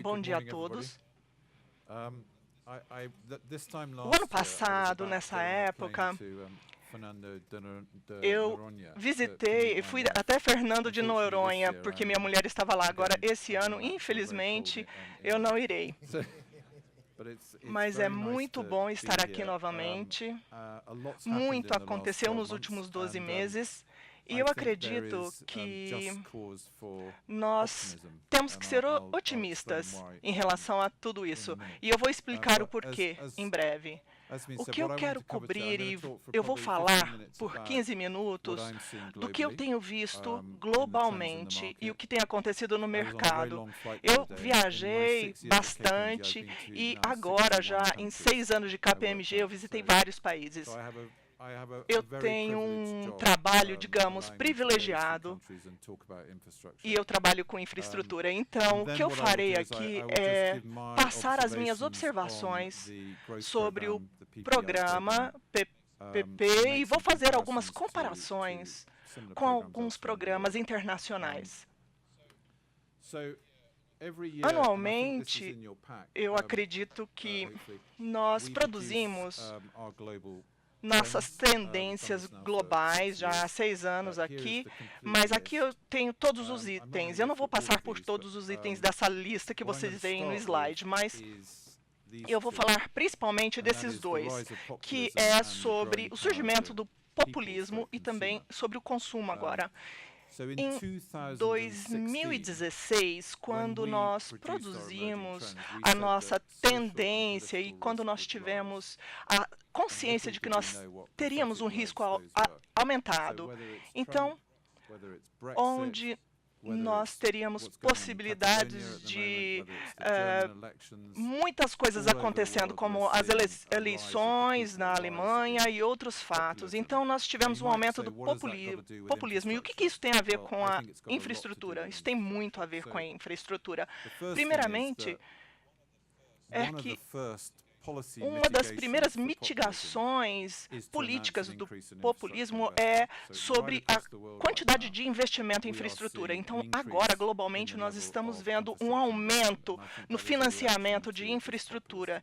Bom dia a todos. O ano passado, nessa época, eu visitei e fui até Fernando de Noronha, porque minha mulher estava lá. Agora, esse ano, infelizmente, eu não irei. Mas é muito bom estar aqui novamente. Muito aconteceu nos últimos 12 meses. E eu acredito que nós temos que ser otimistas em relação a tudo isso. E eu vou explicar o porquê em breve. O que eu quero cobrir, e eu vou falar por 15 minutos, do que eu tenho visto globalmente e o que tem acontecido no mercado. Eu viajei bastante e agora, já em 6 anos de KPMG, eu visitei vários países. Eu tenho um trabalho, digamos, privilegiado e eu trabalho com infraestrutura. Então, o que eu farei aqui é passar as minhas observações sobre o programa PPP e vou fazer algumas comparações com alguns programas internacionais. Anualmente, eu acredito que nós produzimos nossas tendências globais já há 6 anos aqui, mas aqui eu tenho todos os itens. Eu não vou passar por todos os itens dessa lista que vocês veem no slide, mas eu vou falar principalmente desses dois, que é sobre o surgimento do populismo e também sobre o consumo agora. Em 2016, quando nós produzimos a nossa tendência e quando nós tivemos a consciência de que nós teríamos um risco aumentado, então, onde nós teríamos possibilidades de muitas coisas acontecendo, como as eleições na Alemanha e outros fatos. Então, nós tivemos um aumento do populismo. E o que isso tem a ver com a infraestrutura? Isso tem muito a ver com a infraestrutura. Primeiramente, é que uma das primeiras mitigações políticas do populismo é sobre a quantidade de investimento em infraestrutura. Então, agora, globalmente, nós estamos vendo um aumento no financiamento de infraestrutura.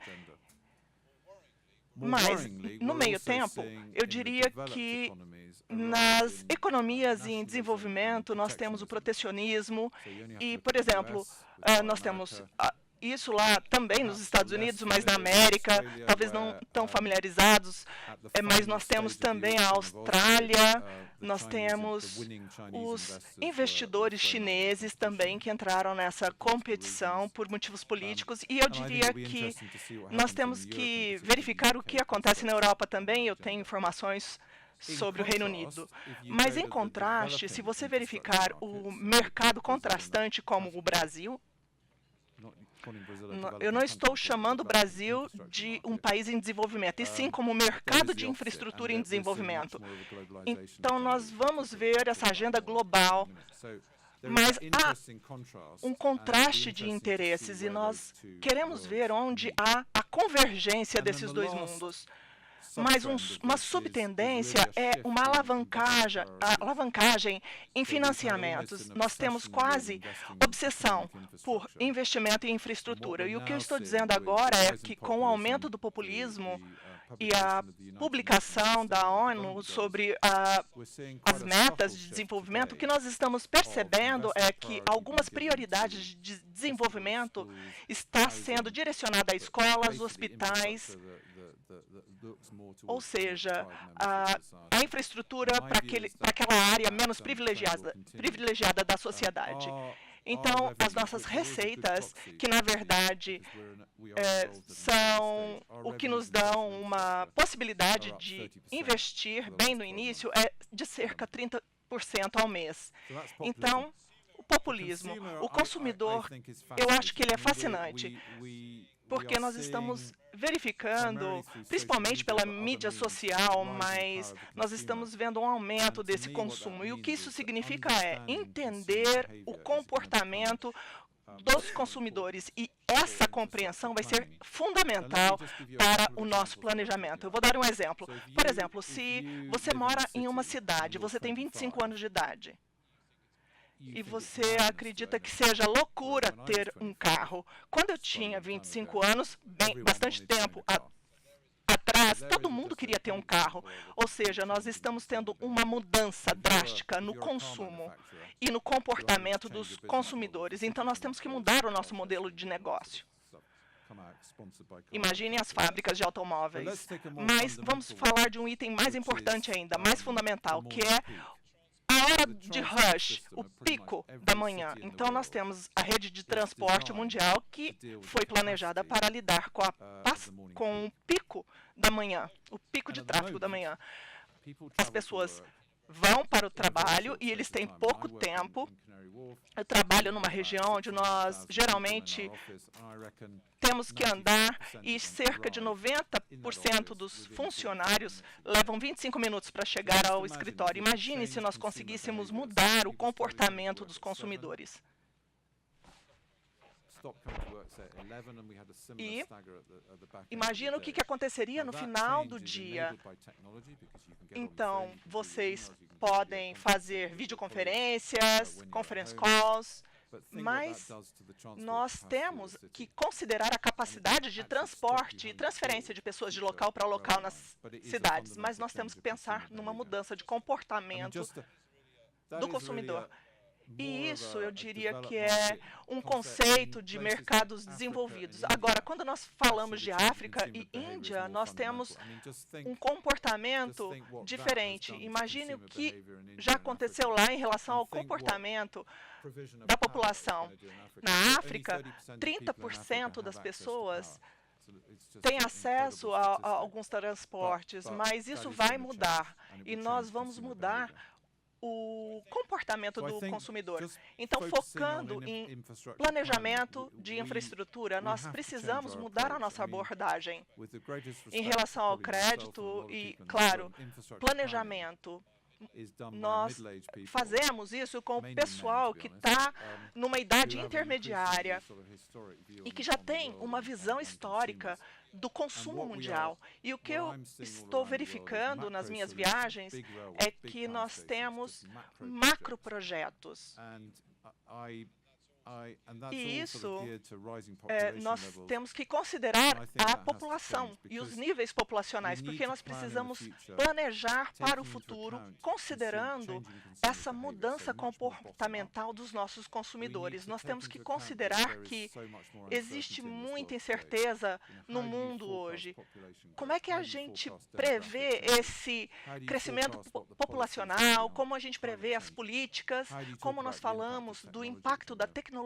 Mas, no meio tempo, eu diria que nas economias em desenvolvimento, nós temos o protecionismo e, por exemplo, nós temos isso lá também nos Estados Unidos, mas na América, talvez não tão familiarizados, mas nós temos também a Austrália, nós temos os investidores chineses também que entraram nessa competição por motivos políticos, e eu diria que nós temos que verificar o que acontece na Europa também. Eu tenho informações sobre o Reino Unido. Mas, em contraste, se você verificar o mercado contrastante como o Brasil, eu não estou chamando o Brasil de um país em desenvolvimento, e sim como mercado de infraestrutura em desenvolvimento. Então, nós vamos ver essa agenda global, mas há um contraste de interesses e nós queremos ver onde há a convergência desses dois mundos. Mas uma subtendência é uma alavancagem em financiamentos. Nós temos quase obsessão por investimento em infraestrutura. E o que eu estou dizendo agora é que, com o aumento do populismo e a publicação da ONU sobre as metas de desenvolvimento, o que nós estamos percebendo é que algumas prioridades de desenvolvimento estão sendo direcionadas a escolas, hospitais, ou seja, a infraestrutura para aquela área menos privilegiada da sociedade. Então, as nossas receitas, que na verdade são o que nos dão uma possibilidade de investir bem no início, é de cerca de 30% ao mês. Então, o populismo, o consumidor, eu acho que ele é fascinante, porque nós estamos verificando, principalmente pela mídia social, mas nós estamos vendo um aumento desse consumo. E o que isso significa é entender o comportamento dos consumidores. E essa compreensão vai ser fundamental para o nosso planejamento. Eu vou dar um exemplo. Por exemplo, se você mora em uma cidade, você tem 25 anos de idade, e você acredita que seja loucura ter um carro. Quando eu tinha 25 anos, bastante tempo atrás, todo mundo queria ter um carro. Ou seja, nós estamos tendo uma mudança drástica no consumo e no comportamento dos consumidores. Então, nós temos que mudar o nosso modelo de negócio. Imaginem as fábricas de automóveis. Mas vamos falar de um item mais importante ainda, mais fundamental, que é a hora de rush, o pico da manhã. Então, nós temos a rede de transporte mundial que foi planejada para lidar com o pico da manhã, o pico de tráfego da manhã. As pessoas vão para o trabalho e eles têm pouco tempo. Eu trabalho numa região onde nós geralmente temos que andar e cerca de 90% dos funcionários levam 25 minutos para chegar ao escritório. Imagine se nós conseguíssemos mudar o comportamento dos consumidores. E imagina o que aconteceria no final do dia. Então, vocês podem fazer videoconferências, conference calls, mas nós temos que considerar a capacidade de transporte e transferência de pessoas de local para local nas cidades. Mas nós temos que pensar numa mudança de comportamento do consumidor. E isso, eu diria que é um conceito de mercados desenvolvidos. Agora, quando nós falamos de África e Índia, nós temos um comportamento diferente. Imagine o que já aconteceu lá em relação ao comportamento da população. Na África, 30% das pessoas têm acesso a alguns transportes, mas isso vai mudar. E nós vamos mudar o comportamento do consumidor. Então, focando em planejamento de infraestrutura, nós precisamos mudar a nossa abordagem em relação ao crédito e, claro, planejamento. Nós fazemos isso com o pessoal que está numa idade intermediária e que já tem uma visão histórica do consumo mundial. E o que eu estou verificando nas minhas viagens é que nós temos macroprojetos. E isso, nós temos que considerar a população e os níveis populacionais, porque nós precisamos planejar para o futuro, considerando essa mudança comportamental dos nossos consumidores. Nós temos que considerar que existe muita incerteza no mundo hoje. Como é que a gente prevê esse crescimento populacional? Como a gente prevê as políticas? Como nós falamos do impacto da tecnologia?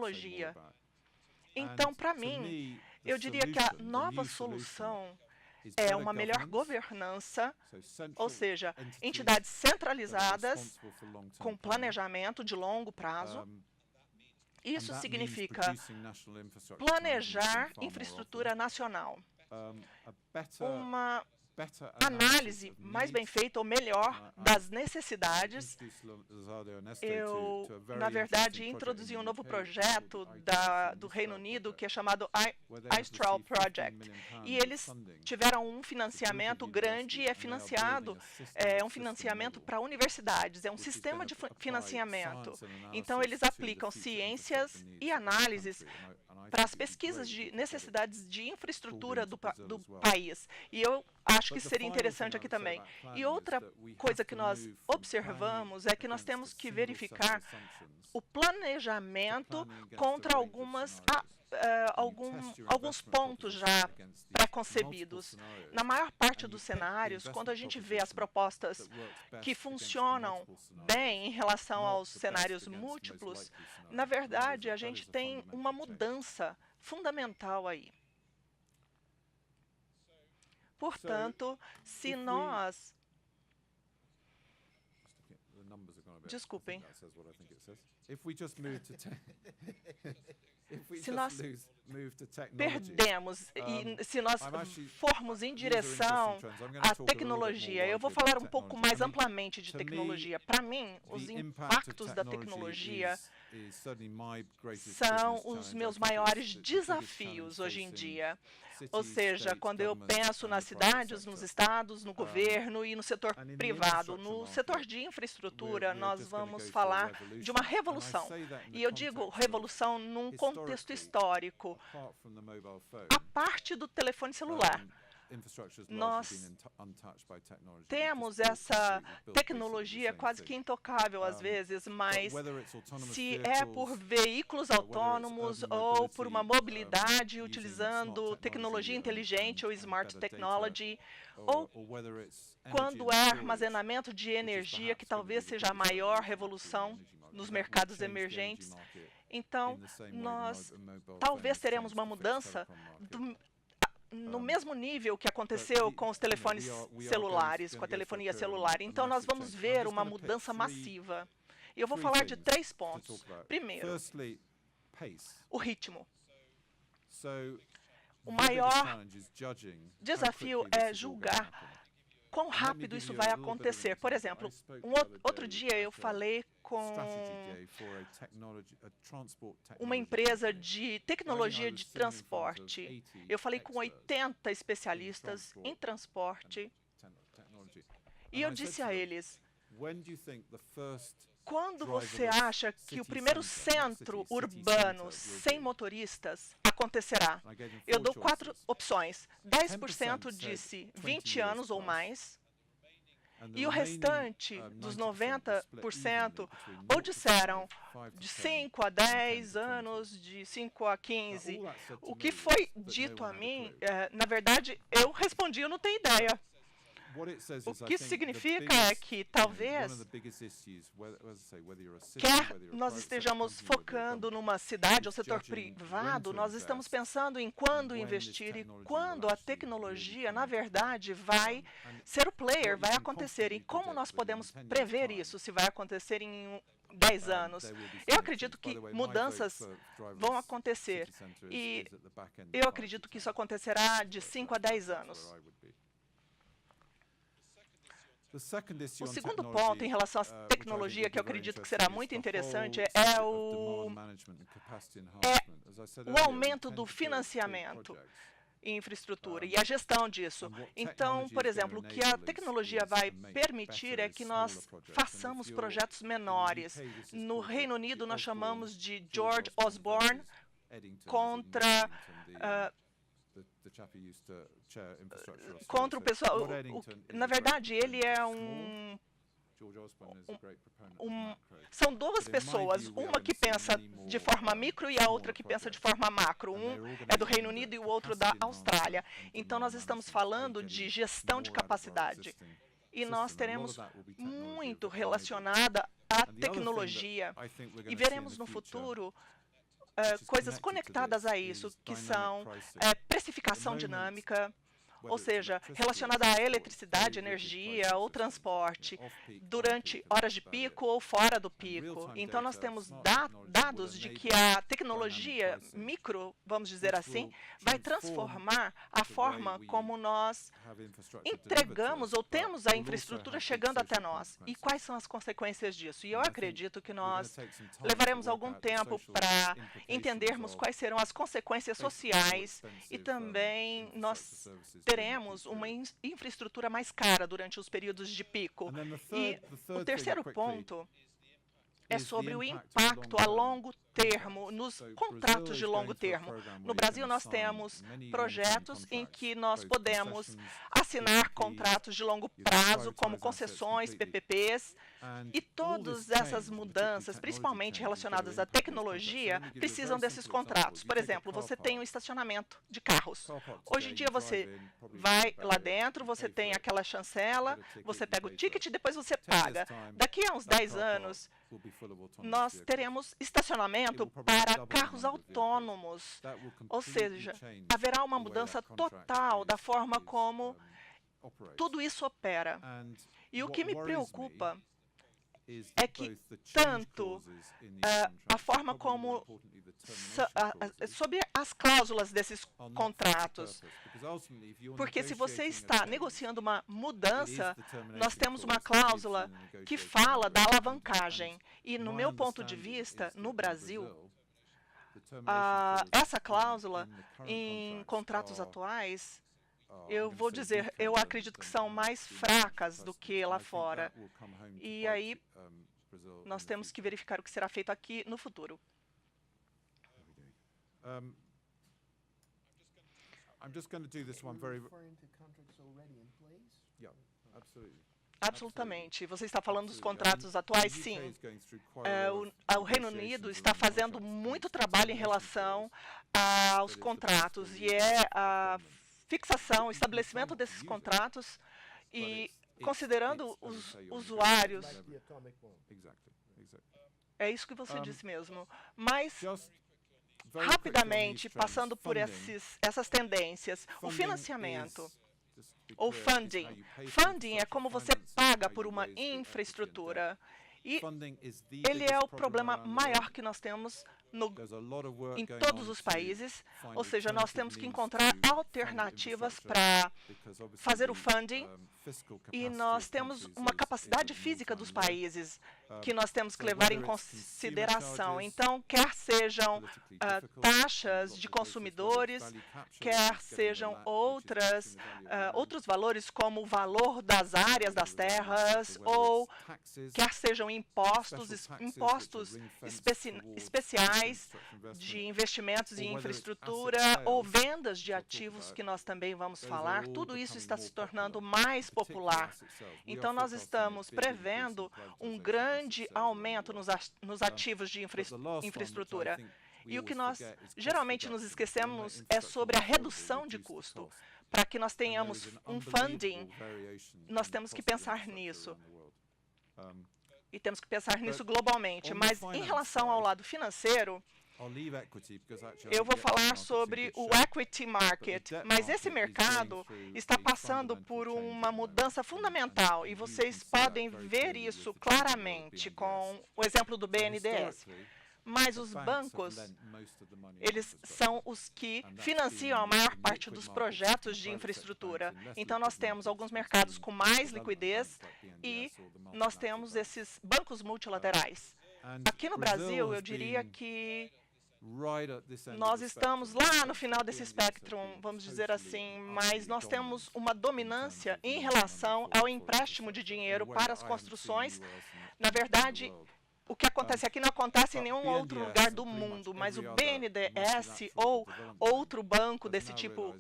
Então, para mim, eu diria que a nova solução é uma melhor governança, ou seja, entidades centralizadas com planejamento de longo prazo. Isso significa planejar infraestrutura nacional, uma análise mais bem feita ou melhor das necessidades. Eu, na verdade, introduzi um novo projeto do Reino Unido que é chamado iStraw Project. E eles tiveram um financiamento grande e é um financiamento para universidades, é um sistema de financiamento. Então, eles aplicam ciências e análises para as pesquisas de necessidades de infraestrutura do país. E eu acho que seria interessante aqui também. E outra coisa que nós observamos é que nós temos que verificar o planejamento contra alguns pontos já pré-concebidos. Na maior parte dos cenários, quando a gente vê as propostas que funcionam bem em relação aos cenários múltiplos, na verdade, a gente tem uma mudança fundamental aí. Portanto, se nós... Desculpem. Se nós perdemos e se nós formos em direção à tecnologia, eu vou falar um pouco mais amplamente de tecnologia. Para mim, os impactos da tecnologia são os meus maiores desafios hoje em dia. Ou seja, quando eu penso nas cidades, nos estados, no governo e no setor privado. No setor de infraestrutura, nós vamos falar de uma revolução. E eu digo revolução num contexto histórico, a parte do telefone celular. Nós temos essa tecnologia quase que intocável às vezes, mas se é por veículos autônomos ou por uma mobilidade utilizando tecnologia inteligente ou smart technology, ou quando é armazenamento de energia, que talvez seja a maior revolução nos mercados emergentes, então nós talvez teremos uma mudança no mesmo nível que aconteceu com os telefones celulares, com a telefonia celular. Então, nós vamos ver uma mudança massiva. E eu vou falar de 3 pontos. Primeiro, o ritmo. O maior desafio é julgar quão rápido isso vai acontecer. Por exemplo, outro dia eu falei com uma empresa de tecnologia de transporte. Eu falei com 80 especialistas em transporte e eu disse a eles: quando você acha que o primeiro centro urbano sem motoristas acontecerá? Eu dou 4 opções. 10% disse 20 anos ou mais. E o restante dos 90% ou disseram de 5 a 10 anos, de 5 a 15. O que foi dito a mim, na verdade, eu respondi, eu não tenho ideia. O que significa é que talvez, quer nós estejamos focando numa cidade ou setor privado, nós estamos pensando em quando investir e quando a tecnologia, na verdade, vai ser o player, vai acontecer. E como nós podemos prever isso, se vai acontecer em 10 anos. Eu acredito que mudanças vão acontecer e eu acredito que isso acontecerá de 5 a 10 anos. O segundo ponto em relação à tecnologia, que eu acredito que será muito interessante, é o aumento do financiamento em infraestrutura e a gestão disso. Então, por exemplo, o que a tecnologia vai permitir é que nós façamos projetos menores. No Reino Unido, nós chamamos de George Osborne contra o pessoal. Na verdade, ele é são 2 pessoas, uma que pensa de forma micro e a outra que pensa de forma macro. Um é do Reino Unido e o outro da Austrália. Então, nós estamos falando de gestão de capacidade. E nós teremos muito relacionada à tecnologia. E veremos no futuro coisas conectadas a isso, que são precificação dinâmica, ou seja, relacionada à eletricidade, energia ou transporte, durante horas de pico ou fora do pico. Então, nós temos dados de que a tecnologia micro, vamos dizer assim, vai transformar a forma como nós entregamos ou temos a infraestrutura chegando até nós. E quais são as consequências disso? E eu acredito que nós levaremos algum tempo para entendermos quais serão as consequências sociais e também nós teremos uma infraestrutura mais cara durante os períodos de pico. E o terceiro ponto é sobre o impacto a longo termo, nos contratos de longo termo. No Brasil, nós temos projetos em que nós podemos assinar contratos de longo prazo, como concessões, PPPs, e todas essas mudanças, principalmente relacionadas à tecnologia, precisam desses contratos. Por exemplo, você tem um estacionamento de carros. Hoje em dia, você vai lá dentro, você tem aquela chancela, você pega o ticket e depois você paga. Daqui a uns 10 anos, nós teremos estacionamento para carros autônomos, ou seja, haverá uma mudança total da forma como tudo isso opera. E o que me preocupa é que tanto a forma como sobre as cláusulas desses contratos, porque se você está negociando uma mudança, nós temos uma cláusula que fala da alavancagem. E no meu ponto de vista, no Brasil, essa cláusula em contratos atuais, eu vou dizer, eu acredito que são mais fracas do que lá fora. E aí, nós temos que verificar o que será feito aqui no futuro. Absolutamente. Você está falando dos contratos atuais? Sim. O Reino Unido está fazendo muito trabalho em relação aos contratos e é a fixação, estabelecimento desses contratos e considerando os usuários. É isso que você disse mesmo. Mas, rapidamente, passando por essas tendências, o financiamento, ou funding. Funding é como você paga por uma infraestrutura. E ele é o problema maior que nós temos em todos os países, ou seja, nós temos que encontrar alternativas para fazer o funding e nós temos uma capacidade física dos países que nós temos que levar em consideração. Então, quer sejam taxas de consumidores, quer sejam outros valores como o valor das áreas das terras, ou quer sejam impostos especiais de investimentos em infraestrutura ou vendas de ativos que nós também vamos falar, tudo isso está se tornando mais popular. Então, nós estamos prevendo um grande aumento nos ativos de infraestrutura. E o que nós geralmente nos esquecemos é sobre a redução de custo. Para que nós tenhamos um funding, nós temos que pensar nisso. E temos que pensar nisso globalmente. Mas, em relação ao lado financeiro, eu vou falar sobre o equity market, mas esse mercado está passando por uma mudança fundamental e vocês podem ver isso claramente com o exemplo do BNDES. Mas os bancos, eles são os que financiam a maior parte dos projetos de infraestrutura. Então, nós temos alguns mercados com mais liquidez e nós temos esses bancos multilaterais. Aqui no Brasil, eu diria que nós estamos lá no final desse espectro, vamos dizer assim, mas nós temos uma dominância em relação ao empréstimo de dinheiro para as construções. Na verdade, o que acontece aqui não acontece em nenhum outro lugar do mundo, mas o BNDES ou outro banco desse tipo,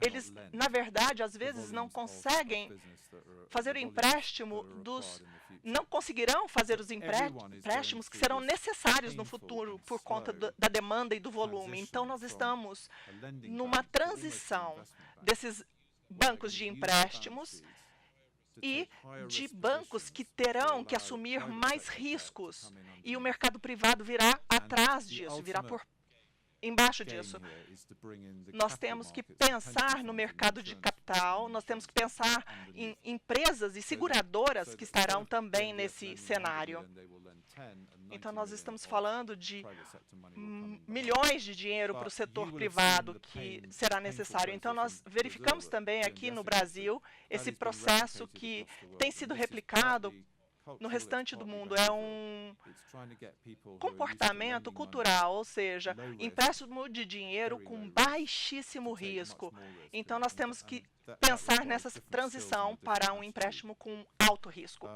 eles, na verdade, às vezes não conseguem fazer o empréstimo não conseguirão fazer os empréstimos que serão necessários no futuro por conta da demanda e do volume. Então, nós estamos numa transição desses bancos de empréstimos e de bancos que terão que assumir mais riscos. E o mercado privado virá atrás disso, virá por embaixo disso. Nós temos que pensar no mercado de capital, nós temos que pensar em empresas e seguradoras que estarão também nesse cenário. Então, nós estamos falando de milhões de dinheiro para o setor privado que será necessário. Então, nós verificamos também aqui no Brasil esse processo que tem sido replicado no restante do mundo. É um comportamento cultural, ou seja, empréstimo de dinheiro com baixíssimo risco. Então, nós temos que pensar nessa transição para um empréstimo com alto risco.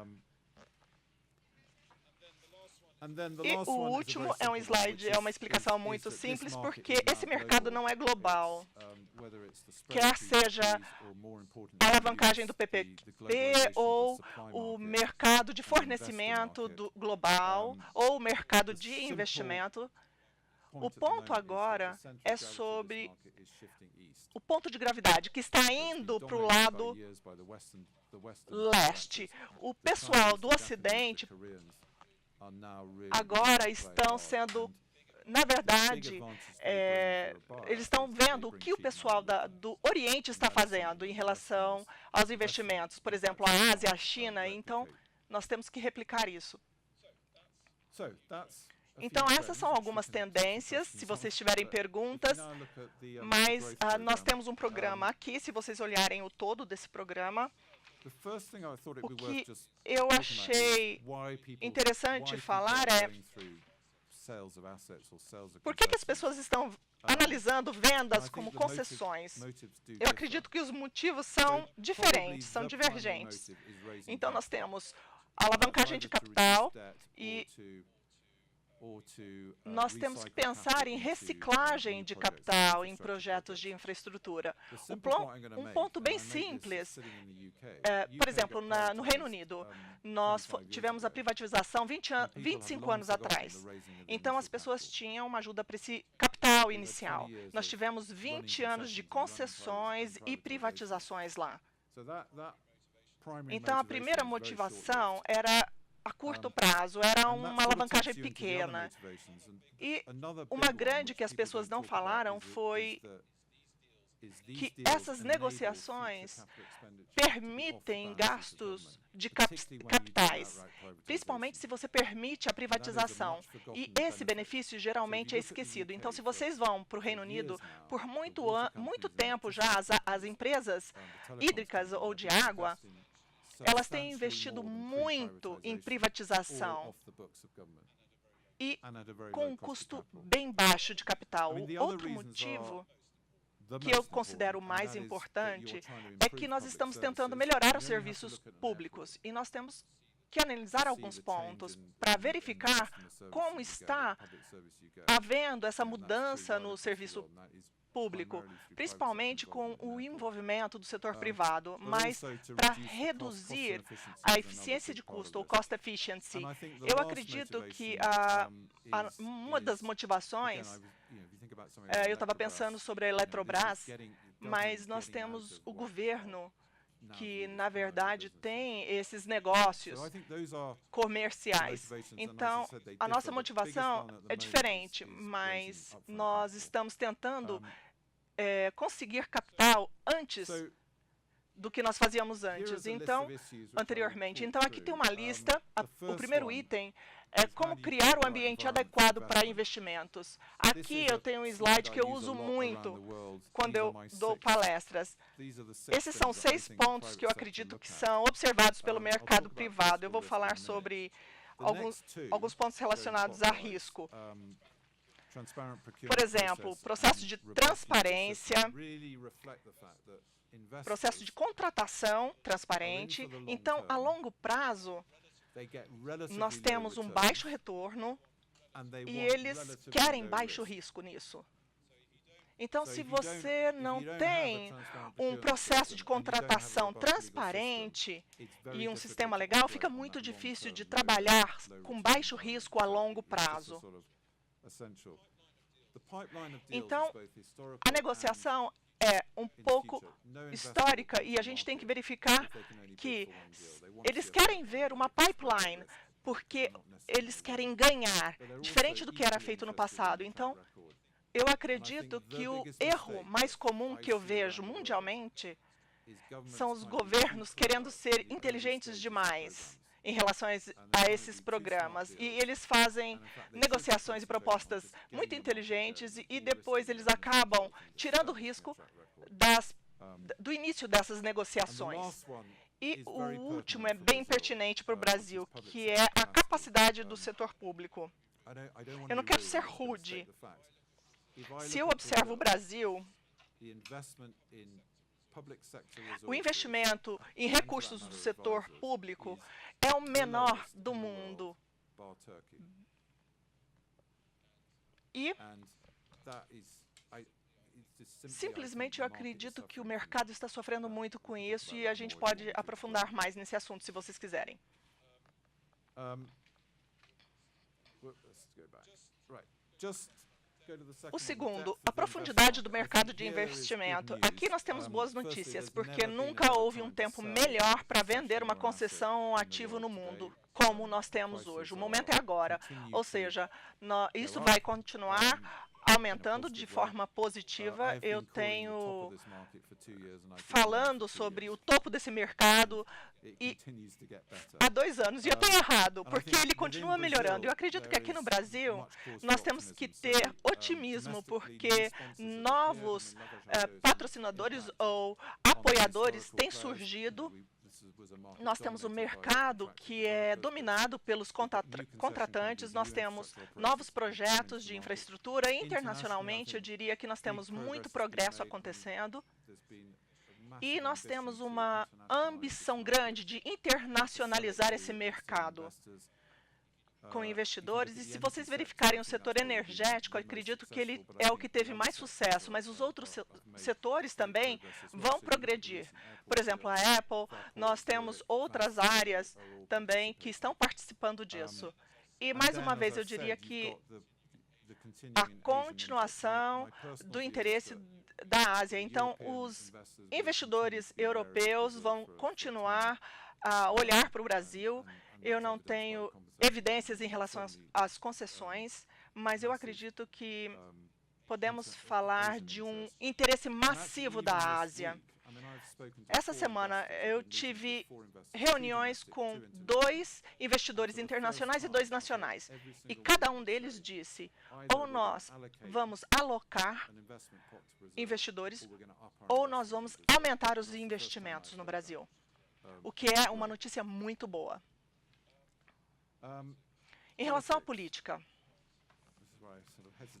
E o último é um slide, é uma explicação muito simples, porque esse mercado não é global. Quer seja a alavancagem do PPP ou o mercado de fornecimento global ou o mercado de investimento. O ponto agora é sobre o ponto de gravidade, que está indo para o lado leste. O pessoal do Ocidente agora estão sendo, na verdade, eles estão vendo o que o pessoal do Oriente está fazendo em relação aos investimentos. Por exemplo, a Ásia, a China. Então, Nós temos que replicar isso. Então, essas são algumas tendências, se vocês tiverem perguntas, mas nós temos um programa aqui, se vocês olharem o todo desse programa. O que eu achei interessante falar é por que as pessoas estão analisando vendas como concessões. Eu acredito que os motivos são diferentes, são divergentes. Então, nós temos alavancagem de capital e nós temos que pensar em reciclagem de capital em projetos de infraestrutura. Um ponto bem simples, por exemplo, no Reino Unido, nós tivemos a privatização 25 anos atrás. Então, as pessoas tinham uma ajuda para esse capital inicial. Nós tivemos 20 anos de concessões e privatizações lá. Então, a primeira motivação era a curto prazo, era uma alavancagem pequena. E uma grande que as pessoas não falaram foi que essas negociações permitem gastos de capitais, principalmente se você permite a privatização. E esse benefício geralmente é esquecido. Então, se vocês vão para o Reino Unido, por muito tempo já, as empresas hídricas ou de água, elas têm investido muito em privatização e com um custo bem baixo de capital. O outro motivo que eu considero mais importante é que nós estamos tentando melhorar os serviços públicos e nós temos que analisar alguns pontos para verificar como está havendo essa mudança no serviço público, principalmente com o envolvimento do setor privado, mas para reduzir a eficiência de custo, ou cost efficiency. Eu acredito que uma das motivações, eu estava pensando sobre a Eletrobras, mas nós temos o governo que, na verdade, tem esses negócios comerciais. Então, a nossa motivação é diferente, mas nós estamos tentando conseguir capital antes do que nós fazíamos anteriormente. Então, aqui tem uma lista. O primeiro item é como criar um ambiente adequado para investimentos. Aqui eu tenho um slide que eu uso muito quando eu dou palestras. Esses são 6 pontos que eu acredito que são observados pelo mercado privado. Eu vou falar sobre alguns pontos relacionados a risco. Por exemplo, processo de transparência, processo de contratação transparente. Então, a longo prazo, nós temos um baixo retorno e eles querem baixo risco nisso. Então, se você não tem um processo de contratação transparente e um sistema legal, fica muito difícil de trabalhar com baixo risco a longo prazo. Então, a negociação é um pouco histórica e a gente tem que verificar que eles querem ver uma pipeline, porque eles querem ganhar, diferente do que era feito no passado. Então, eu acredito que o erro mais comum que eu vejo mundialmente são os governos querendo ser inteligentes demais em relação a esses programas. E eles fazem negociações e propostas muito inteligentes e depois eles acabam tirando o risco do início dessas negociações. E o último é bem pertinente para o Brasil, que é a capacidade do setor público. Eu não quero ser rude. Se eu observo o Brasil, o investimento em recursos do setor público é o menor do mundo. E simplesmente eu acredito que o mercado está sofrendo muito com isso e a gente pode aprofundar mais nesse assunto se vocês quiserem. O segundo, a profundidade do mercado de investimento. Aqui nós temos boas notícias, porque nunca houve um tempo melhor para vender uma concessão ou um ativo no mundo, como nós temos hoje. O momento é agora. Ou seja, isso vai continuar. aumentando de forma positiva. Eu tenho falando sobre o topo desse mercado há 2 anos, e eu estou errado, porque ele continua melhorando. Eu acredito que aqui no Brasil nós temos que ter otimismo, porque novos patrocinadores ou apoiadores têm surgido. Nós temos um mercado que é dominado pelos contratantes, nós temos novos projetos de infraestrutura. Internacionalmente, eu diria que nós temos muito progresso acontecendo e nós temos uma ambição grande de internacionalizar esse mercado com investidores. E se vocês verificarem o setor energético, eu acredito que ele é o que teve mais sucesso, mas os outros setores também vão progredir. Por exemplo, a Apple, nós temos outras áreas também que estão participando disso. E, mais uma vez, eu diria que a continuação do interesse da Ásia. Então, os investidores europeus vão continuar a olhar para o Brasil. Eu não tenho evidências em relação às concessões, mas eu acredito que podemos falar de um interesse massivo da Ásia. Essa semana eu tive reuniões com 2 investidores internacionais e 2 nacionais, e cada um deles disse: ou nós vamos alocar investidores, ou nós vamos aumentar os investimentos no Brasil, o que é uma notícia muito boa. Em relação à política,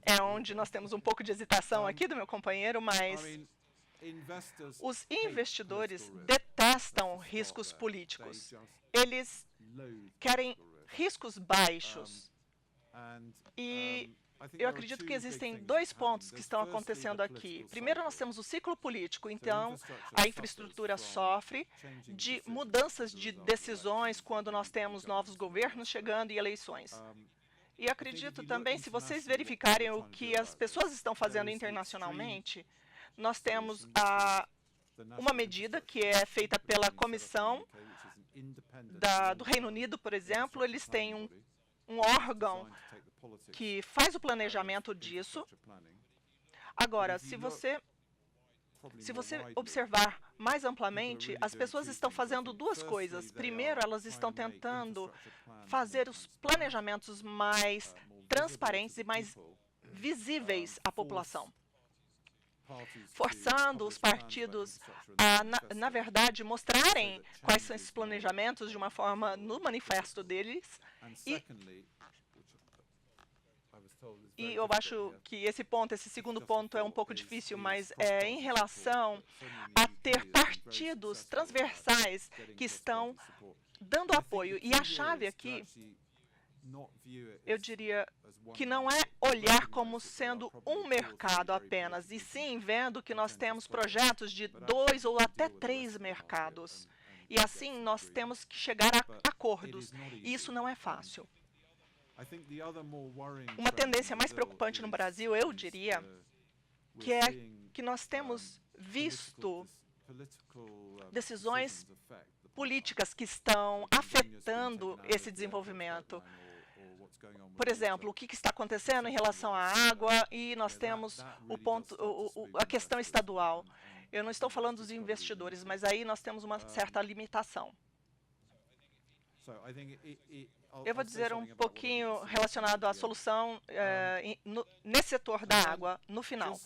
é onde nós temos um pouco de hesitação aqui do meu companheiro, mas os investidores detestam riscos políticos. Eles querem riscos baixos. E eu acredito que existem 2 pontos que estão acontecendo aqui. Primeiro, nós temos o ciclo político, então a infraestrutura sofre de mudanças de decisões quando nós temos novos governos chegando e eleições. E acredito também, se vocês verificarem o que as pessoas estão fazendo internacionalmente, nós temos uma medida que é feita pela Comissão do Reino Unido, por exemplo. Eles têm um órgão que faz o planejamento disso. Agora, se você observar mais amplamente, as pessoas estão fazendo 2 coisas. Primeiro, elas estão tentando fazer os planejamentos mais transparentes e mais visíveis à população, forçando os partidos a, na verdade, mostrarem quais são esses planejamentos de uma forma no manifesto deles. E eu acho que esse segundo ponto é um pouco difícil, mas é em relação a ter partidos transversais que estão dando apoio. E a chave aqui, eu diria que não é olhar como sendo um mercado apenas, e sim vendo que nós temos projetos de 2 ou até 3 mercados. E assim nós temos que chegar a acordos. E isso não é fácil. Uma tendência mais preocupante no Brasil, eu diria, que é que nós temos visto decisões políticas que estão afetando esse desenvolvimento. Por exemplo, o que está acontecendo em relação à água, e nós temos a questão estadual. Eu não estou falando dos investidores, mas aí nós temos uma certa limitação. Eu vou dizer um pouquinho relacionado à solução nesse setor da água no final.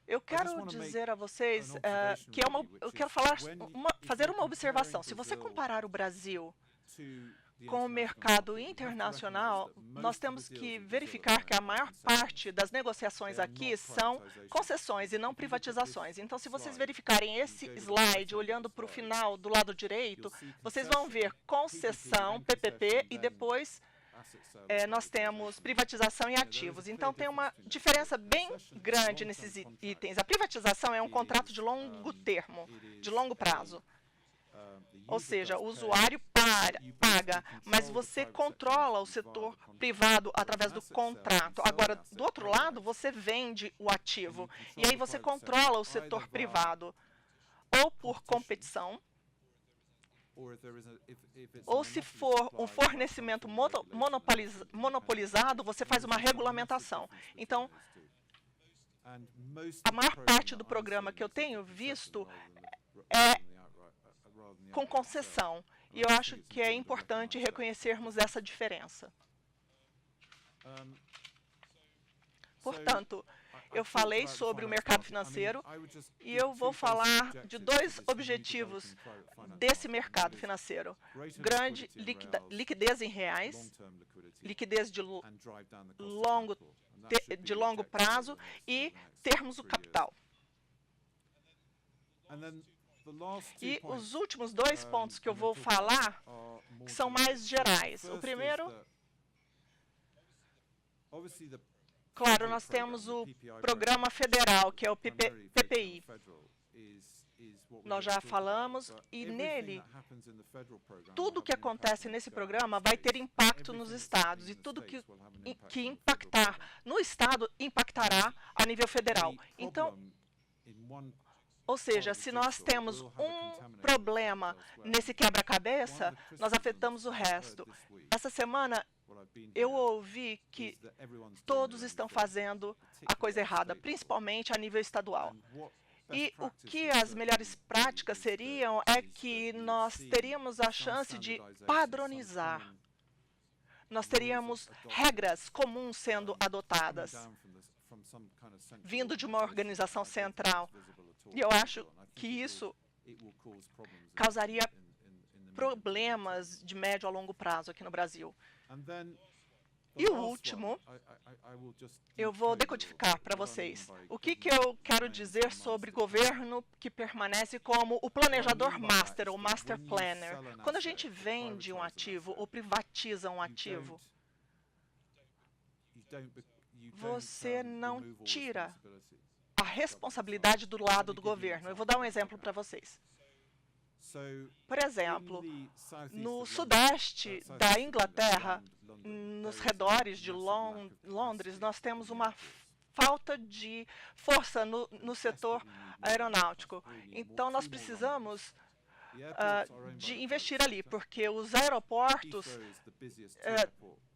Eu quero dizer a vocês que eu quero fazer uma observação. Se você comparar o Brasil com o mercado internacional, nós temos que verificar que a maior parte das negociações aqui são concessões e não privatizações. Então, se vocês verificarem esse slide, olhando para o final do lado direito, vocês vão ver concessão, PPP, e depois nós temos privatização e ativos. Então, tem uma diferença bem grande nesses itens. A privatização é um contrato de longo termo, de longo prazo. Ou seja, o usuário paga, mas você controla o setor privado através do contrato. Agora, do outro lado, você vende o ativo, e aí você controla o setor privado, ou por competição, ou se for um fornecimento monopolizado, você faz uma regulamentação. Então, a maior parte do programa que eu tenho visto é com concessão. E eu acho que é importante reconhecermos essa diferença. Portanto, eu falei sobre o mercado financeiro e eu vou falar de dois objetivos desse mercado financeiro. Grande liquidez em reais, liquidez de longo prazo e termos do capital. E os últimos dois pontos que eu vou falar são mais gerais. O primeiro, claro, nós temos o programa federal, que é o PPI. Nós já falamos, e nele, tudo que acontece nesse programa vai ter impacto nos estados, e tudo que impactar no estado impactará a nível federal. Então, ou seja, se nós temos um problema nesse quebra-cabeça, nós afetamos o resto. Essa semana, eu ouvi que todos estão fazendo a coisa errada, principalmente a nível estadual. E o que as melhores práticas seriam é que nós teríamos a chance de padronizar. Nós teríamos regras comuns sendo adotadas, vindo de uma organização central. E eu acho que isso causaria problemas de médio a longo prazo aqui no Brasil. E o último, eu vou decodificar para vocês. O que eu quero dizer sobre governo que permanece como o planejador master, ou master planner? Quando a gente vende um ativo ou privatiza um ativo, você não tira a responsabilidade do lado do governo. Eu vou dar um exemplo para vocês. Por exemplo, no sudeste da Inglaterra, nos redores de Londres, nós temos uma falta de força no setor aeronáutico. Então, nós precisamos de investir ali, porque os aeroportos,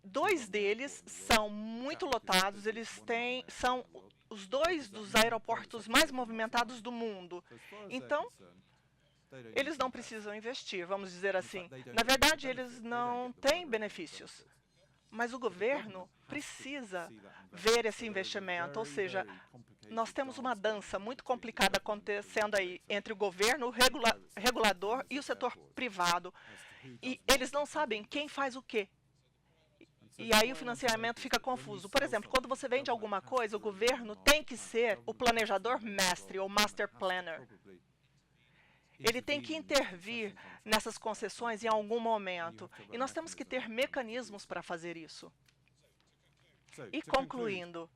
dois deles são muito lotados, são os dois dos aeroportos mais movimentados do mundo. Então, eles não precisam investir, vamos dizer assim. Na verdade, eles não têm benefícios. Mas o governo precisa ver esse investimento, ou seja, nós temos uma dança muito complicada acontecendo aí entre o governo, o regulador e o setor privado. E eles não sabem quem faz o quê. E aí o financiamento fica confuso. Por exemplo, quando você vende alguma coisa, o governo tem que ser o planejador mestre, ou master planner. Ele tem que intervir nessas concessões em algum momento. E nós temos que ter mecanismos para fazer isso. E concluindo,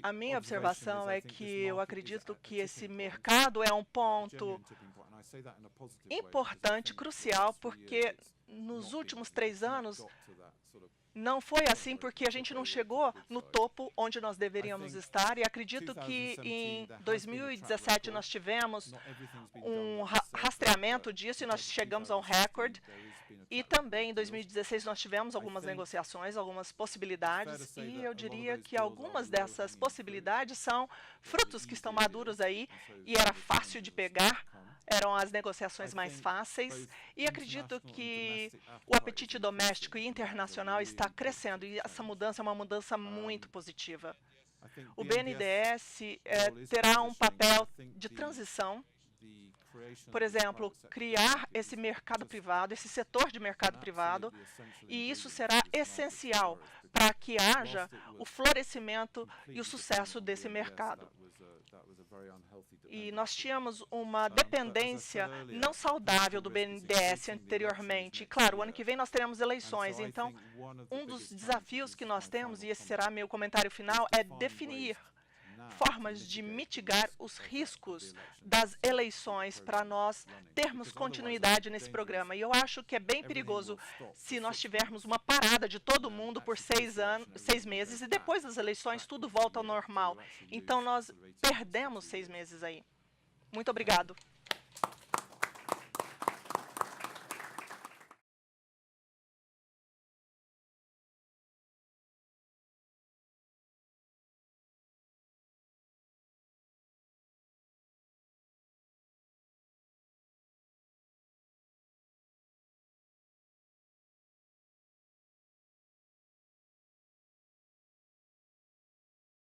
a minha observação é que eu acredito que esse mercado é um ponto importante, crucial, porque nos últimos 3 anos não foi assim, porque a gente não chegou no topo onde nós deveríamos estar, e acredito que em 2017 nós tivemos um rastreamento disso e nós chegamos a um recorde, e também em 2016 nós tivemos algumas negociações, algumas possibilidades, e eu diria que algumas dessas possibilidades são frutos que estão maduros aí, e era fácil de pegar. Eram as negociações mais fáceis, e acredito que o apetite doméstico e internacional está crescendo, e essa mudança é uma mudança muito positiva. O BNDES terá um papel de transição, por exemplo, criar esse mercado privado, esse setor de mercado privado, e isso será essencial para que haja o florescimento e o sucesso desse mercado. E nós tínhamos uma dependência não saudável do BNDES anteriormente. E, claro, o ano que vem nós teremos eleições. Então, um dos desafios que nós temos, e esse será meu comentário final, é definir formas de mitigar os riscos das eleições para nós termos continuidade nesse programa. E eu acho que é bem perigoso se nós tivermos uma parada de todo mundo por 6 meses e depois das eleições tudo volta ao normal. Então nós perdemos 6 meses aí. Muito obrigado.